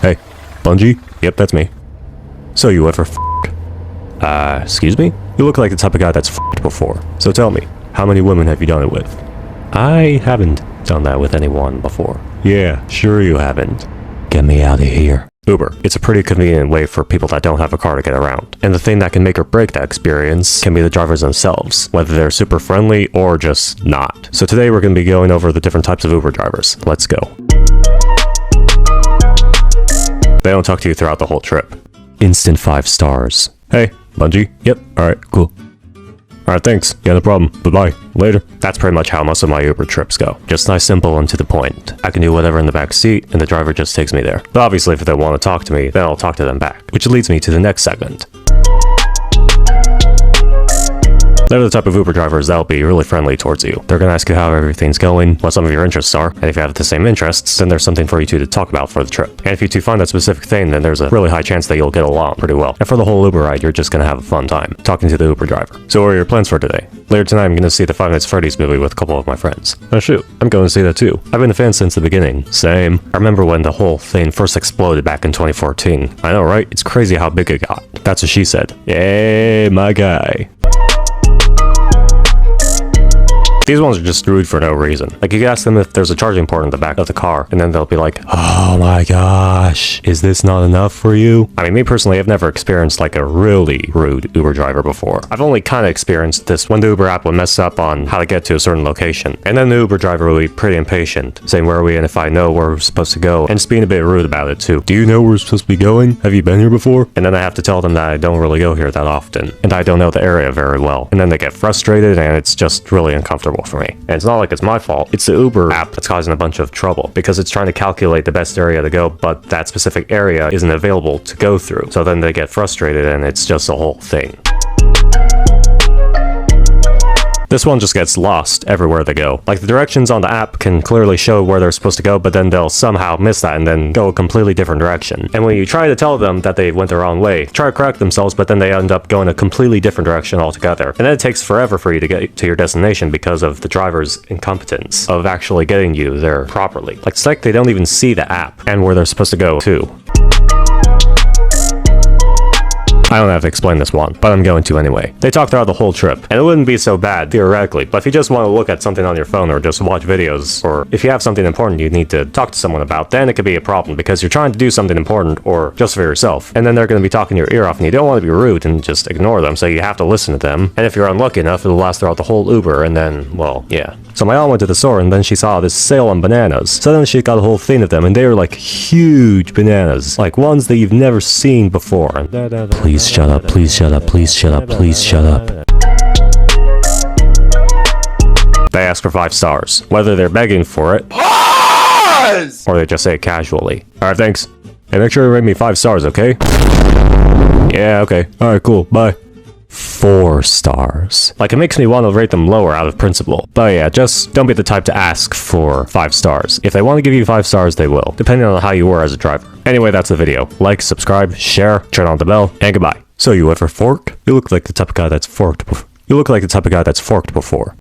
Hey, Bungie? Yep, that's me. So you ever f***ed? Excuse me? You look like the type of guy that's f***ed before. So tell me, how many women have you done it with? I haven't done that with anyone before. Yeah, sure you haven't. Get me out of here. Uber. It's a pretty convenient way for people that don't have a car to get around. And the thing that can make or break that experience can be the drivers themselves, whether they're super friendly or just not. So today we're going to be going over the different types of Uber drivers. Let's go. They don't talk to you throughout the whole trip. Instant 5 stars. Hey, Bungie? Yep, alright, cool. Alright, thanks. Yeah, no problem. Bye-bye. Later. That's pretty much how most of my Uber trips go. Just nice, simple, and to the point. I can do whatever in the back seat, and the driver just takes me there. But obviously, if they want to talk to me, then I'll talk to them back. Which leads me to the next segment. They're the type of Uber drivers that'll be really friendly towards you. They're gonna ask you how everything's going, what some of your interests are, and if you have the same interests, then there's something for you two to talk about for the trip. And if you two find that specific thing, then there's a really high chance that you'll get along pretty well. And for the whole Uber ride, you're just gonna have a fun time talking to the Uber driver. So what are your plans for today? Later tonight, I'm gonna see the Five Nights at Freddy's movie with a couple of my friends. Oh shoot, I'm going to see that too. I've been a fan since the beginning. Same. I remember when the whole thing first exploded back in 2014. I know, right? It's crazy how big it got. That's what she said. Yay, my guy. These ones are just rude for no reason. Like, you can ask them if there's a charging port in the back of the car, and then they'll be like, oh my gosh, is this not enough for you? I mean, me personally, I've never experienced like a really rude Uber driver before. I've only kind of experienced this when the Uber app would mess up on how to get to a certain location. And then the Uber driver would be pretty impatient, saying where are we and if I know where we're supposed to go, and just being a bit rude about it too. Do you know where we're supposed to be going? Have you been here before? And then I have to tell them that I don't really go here that often, and I don't know the area very well. And then they get frustrated, and it's just really uncomfortable for me. And it's not like it's my fault. It's the Uber app that's causing a bunch of trouble because it's trying to calculate the best area to go, but that specific area isn't available to go through. So then they get frustrated and it's just a whole thing. This one just gets lost everywhere they go. Like, the directions on the app can clearly show where they're supposed to go, but then they'll somehow miss that and then go a completely different direction. And when you try to tell them that they went the wrong way, try to correct themselves, but then they end up going a completely different direction altogether. And then it takes forever for you to get to your destination because of the driver's incompetence of actually getting you there properly. Like, it's like they don't even see the app and where they're supposed to go to. I don't have to explain this one, but I'm going to anyway. They talk throughout the whole trip, and it wouldn't be so bad, theoretically, but if you just want to look at something on your phone or just watch videos, or if you have something important you need to talk to someone about, then it could be a problem because you're trying to do something important or just for yourself, and then they're going to be talking your ear off and you don't want to be rude and just ignore them, so you have to listen to them, and if you're unlucky enough, it'll last throughout the whole Uber, and then, well, yeah. So my aunt went to the store and then she saw this sale on bananas. So then she got a whole thing of them and they were like huge bananas. Like ones that you've never seen before. Please shut up, please shut up, please shut up, please shut up. They ask for 5 stars. Whether they're begging for it, pause! Or they just say it casually. Alright, thanks. Hey, make sure you rate me 5 stars, okay? Yeah, okay. Alright, cool. Bye. 4 stars. Like, it makes me want to rate them lower out of principle. But yeah, just don't be the type to ask for 5 stars. If they want to give you 5 stars, they will, depending on how you were as a driver. Anyway, that's the video. Like, subscribe, share, turn on the bell, and goodbye. So you ever forked? You look like the type of guy that's forked before.